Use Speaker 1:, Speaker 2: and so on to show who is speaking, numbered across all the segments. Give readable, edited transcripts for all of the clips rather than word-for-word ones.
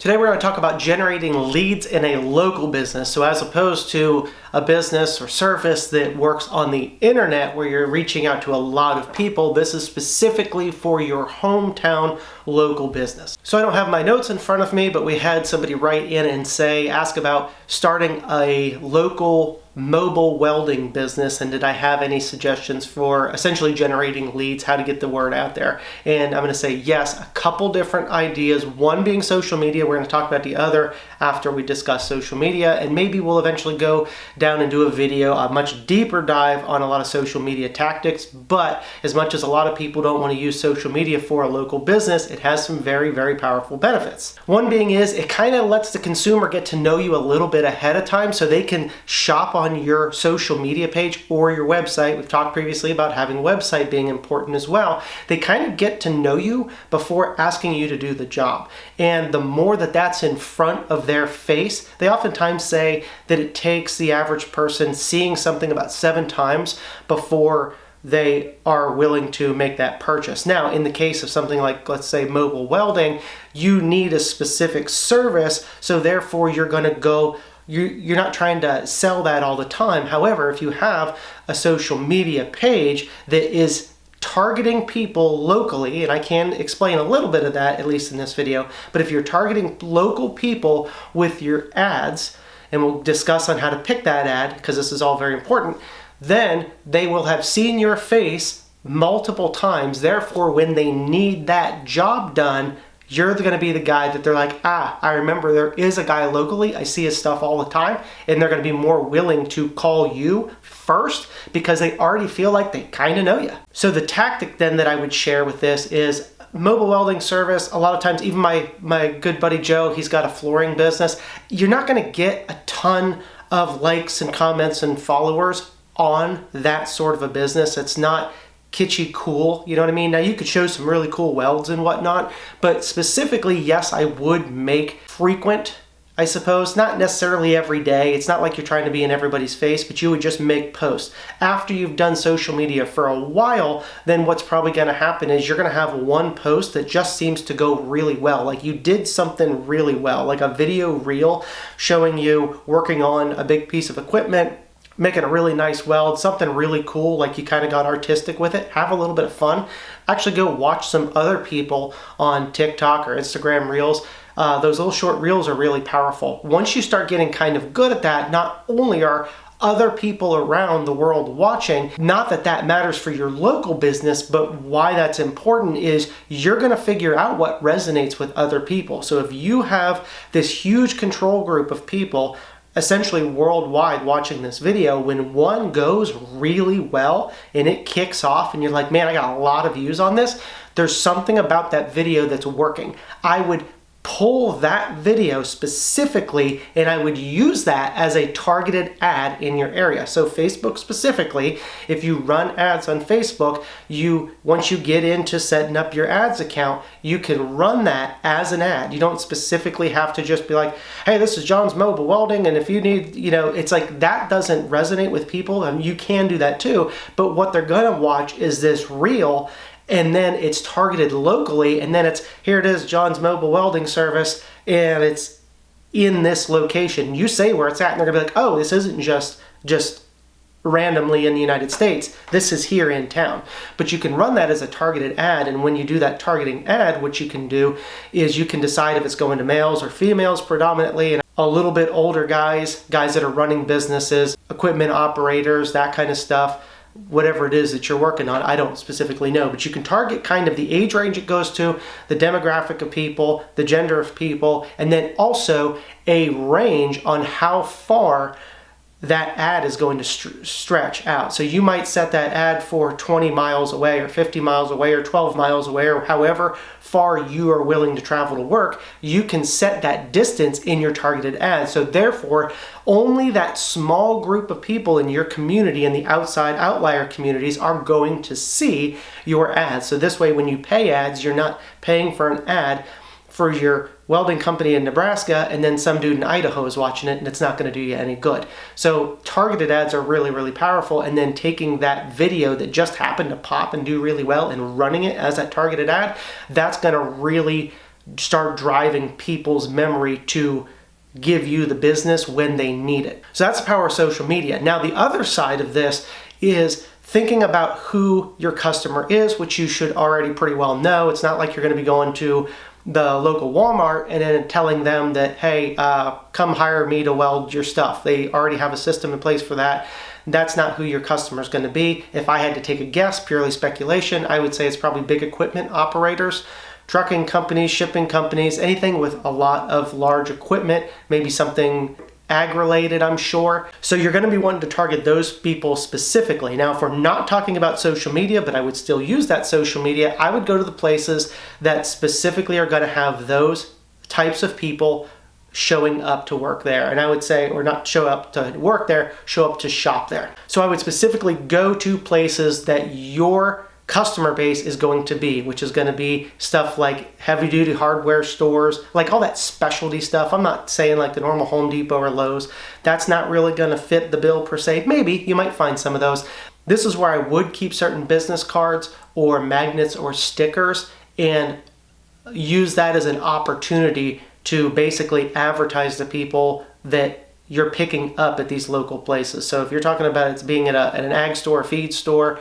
Speaker 1: Today we're going to talk about generating leads in a local business. So as opposed to a business or service that works on the internet where you're reaching out to a lot of people, this is specifically for your hometown local business. So I don't have my notes in front of me, but we had somebody write in and ask about starting a local mobile welding business, and did I have any suggestions for essentially generating leads, how to get the word out there. And I'm going to say yes, a couple different ideas, one being social media. We're going to talk about the other after we discuss social media, and maybe we'll eventually go down and do a video, a much deeper dive on a lot of social media tactics. But as much as a lot of people don't want to use social media for a local business, it has some very, very powerful benefits. One being is it kind of lets the consumer get to know you a little bit ahead of time so they can shop on your social media page or your website. We've talked previously about having a website being important as well. They kind of get to know you before asking you to do the job. And the more that that's in front of their face, they oftentimes say that it takes the average person seeing something about 7 times before they are willing to make that purchase. Now, in the case of something like, let's say, mobile welding, you need a specific service, so therefore you're going to go you're not trying to sell that all the time. However, if you have a social media page that is targeting people locally, and I can explain a little bit of that, at least in this video, but if you're targeting local people with your ads, and we'll discuss on how to pick that ad, because this is all very important, then they will have seen your face multiple times. Therefore, when they need that job done, you're going to be the guy that they're like, I remember there is a guy locally, I see his stuff all the time, and they're going to be more willing to call you first because they already feel like they kind of know you. So the tactic then that I would share with this is mobile welding service. A lot of times, even my good buddy Joe, he's got a flooring business. You're not going to get a ton of likes and comments and followers on that sort of a business. It's not kitschy cool, you know what I mean? Now you could show some really cool welds and whatnot, but specifically, yes, I would make frequent, I suppose, not necessarily every day. It's not like you're trying to be in everybody's face, but you would just make posts. After you've done social media for a while, then what's probably going to happen is you're going to have one post that just seems to go really well. Like you did something really well, like a video reel showing you working on a big piece of equipment, making a really nice weld, something really cool, like you kind of got artistic with it, have a little bit of fun. Actually go watch some other people on TikTok or Instagram Reels. Those little short reels are really powerful. Once you start getting kind of good at that, not only are other people around the world watching, not that that matters for your local business, but why that's important is you're going to figure out what resonates with other people. So if you have this huge control group of people essentially worldwide watching this video, when one goes really well and it kicks off and you're like, man, I got a lot of views on this, there's something about that video that's working. I would pull that video specifically and I would use that as a targeted ad in your area. So Facebook specifically, if you run ads on Facebook, once you get into setting up your ads account, you can run that as an ad. You don't specifically have to just be like, hey, this is John's Mobile Welding, and if you need, it's like that doesn't resonate with people, and you can do that too, but what they're gonna watch is this reel, and then it's targeted locally, and then it's, here it is, John's Mobile Welding Service, and it's in this location. You say where it's at, and they're gonna be like, oh, this isn't just randomly in the United States. This is here in town. But you can run that as a targeted ad, and when you do that targeting ad, what you can do is you can decide if it's going to males or females predominantly, and a little bit older guys that are running businesses, equipment operators, that kind of stuff. Whatever it is that you're working on, I don't specifically know, but you can target kind of the age range it goes to, the demographic of people, the gender of people, and then also a range on how far that ad is going to stretch out. So you might set that ad for 20 miles away or 50 miles away or 12 miles away or however far you are willing to travel to work. You can set that distance in your targeted ad. So therefore, only that small group of people in your community and the outside outlier communities are going to see your ads. So this way, when you pay ads, you're not paying for an ad for your welding company in Nebraska and then some dude in Idaho is watching it, and it's not going to do you any good. So targeted ads are really, really powerful, and then taking that video that just happened to pop and do really well and running it as that targeted ad, that's going to really start driving people's memory to give you the business when they need it. So that's the power of social media. Now, the other side of this is thinking about who your customer is, which you should already pretty well know. It's not like you're going to be going to the local Walmart and then telling them that, hey, come hire me to weld your stuff. They already have a system in place for that. That's not who your customer is going to be. If I had to take a guess, purely speculation, I would say it's probably big equipment operators, trucking companies, shipping companies, anything with a lot of large equipment, maybe something ag-related, I'm sure. So you're going to be wanting to target those people specifically. Now, if we're not talking about social media, but I would still use that social media, I would go to the places that specifically are going to have those types of people showing up to work there. And I would say, or not show up to work there, show up to shop there. So I would specifically go to places that your customer base is going to be, which is going to be stuff like heavy duty hardware stores, like all that specialty stuff. I'm not saying like the normal Home Depot or Lowe's. That's not really going to fit the bill per se. Maybe you might find some of those. This is where I would keep certain business cards or magnets or stickers and use that as an opportunity to basically advertise to people that you're picking up at these local places. So if you're talking about it's being at an ag store, feed store,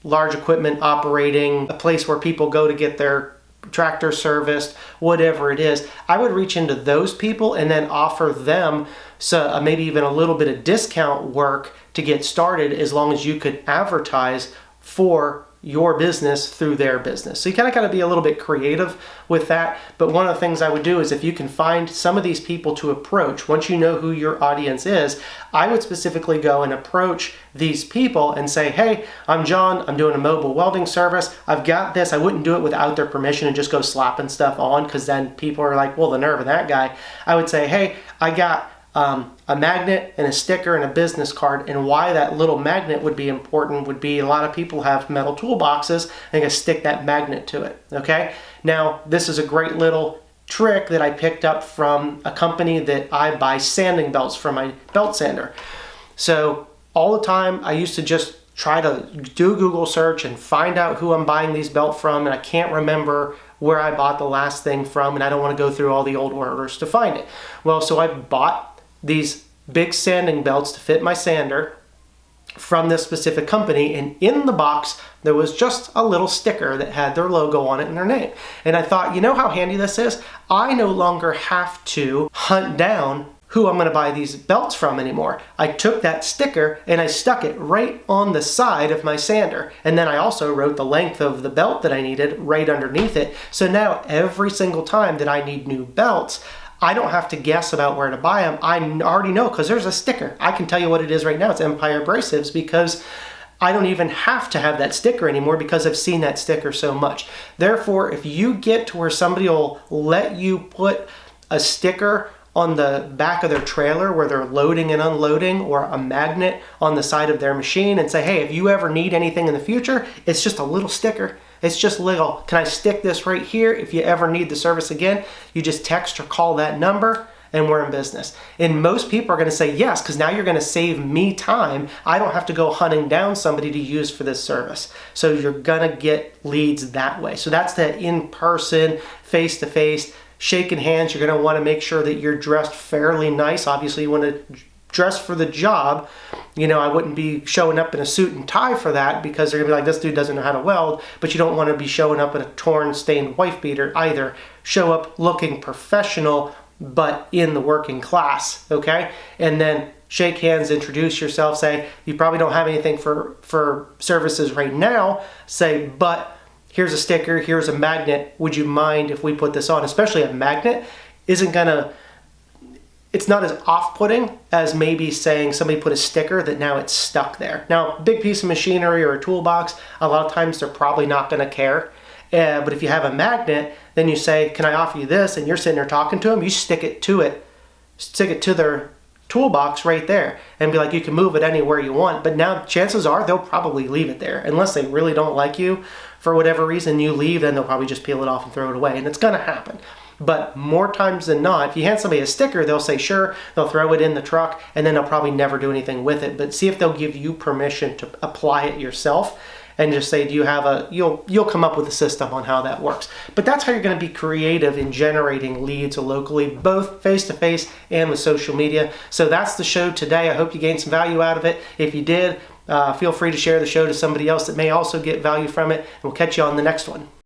Speaker 1: large equipment operating, a place where people go to get their tractor serviced, whatever it is, I would reach into those people and then offer them maybe even a little bit of discount work to get started, as long as you could advertise for your business through their business. So you kind of got to be a little bit creative with that. But one of the things I would do is, if you can find some of these people to approach, once you know who your audience is, I would specifically go and approach these people and say, hey, I'm John, I'm doing a mobile welding service, I've got this. I wouldn't do it without their permission and just go slapping stuff on, because then people are like, well, the nerve of that guy. I would say, hey, I got a magnet and a sticker and a business card. And why that little magnet would be important would be, a lot of people have metal toolboxes and you stick that magnet to it. Okay. Now, this is a great little trick that I picked up from a company that I buy sanding belts from, my belt sander. So all the time I used to just try to do a Google search and find out who I'm buying these belts from, and I can't remember where I bought the last thing from, and I don't want to go through all the old orders to find it. Well, so I bought these big sanding belts to fit my sander from this specific company, and in the box there was just a little sticker that had their logo on it and their name. And I thought, you know how handy this is? I no longer have to hunt down who I'm going to buy these belts from anymore. I took that sticker and I stuck it right on the side of my sander. And then I also wrote the length of the belt that I needed right underneath it. So now every single time that I need new belts, I don't have to guess about where to buy them. I already know, because there's a sticker. I can tell you what it is right now. It's Empire Abrasives, because I don't even have to have that sticker anymore, because I've seen that sticker so much. Therefore, if you get to where somebody will let you put a sticker on the back of their trailer where they're loading and unloading, or a magnet on the side of their machine, and say, hey, if you ever need anything in the future, it's just a little sticker. It's just little. Can I stick this right here? If you ever need the service again, you just text or call that number and we're in business. And most people are going to say yes, because now you're going to save me time. I don't have to go hunting down somebody to use for this service. So you're going to get leads that way. So that's the in-person, face-to-face, shaking hands. You're going to want to make sure that you're dressed fairly nice. Obviously, you want to dress for the job. You know, I wouldn't be showing up in a suit and tie for that, because they're gonna be like, this dude doesn't know how to weld. But you don't want to be showing up in a torn, stained wife beater either. Show up looking professional, but in the working class, okay? And then shake hands, introduce yourself, say, you probably don't have anything for services right now. Say, but here's a sticker, here's a magnet. Would you mind if we put this on? Especially a magnet isn't gonna, it's not as off-putting as maybe saying somebody put a sticker that now it's stuck there. Now, big piece of machinery or a toolbox, a lot of times they're probably not going to care. But if you have a magnet, then you say, can I offer you this? And you're sitting there talking to them, you stick it to their toolbox right there and be like, you can move it anywhere you want. But now chances are they'll probably leave it there. Unless they really don't like you for whatever reason, you leave, then they'll probably just peel it off and throw it away. And it's going to happen. But more times than not, if you hand somebody a sticker, they'll say sure, they'll throw it in the truck, and then they'll probably never do anything with it. But see if they'll give you permission to apply it yourself. and just say, do you have you'll come up with a system on how that works. But that's how you're going to be creative in generating leads locally, both face-to-face and with social media. So that's the show today. I hope you gained some value out of it. If you did, feel free to share the show to somebody else that may also get value from it, and we'll catch you on the next one.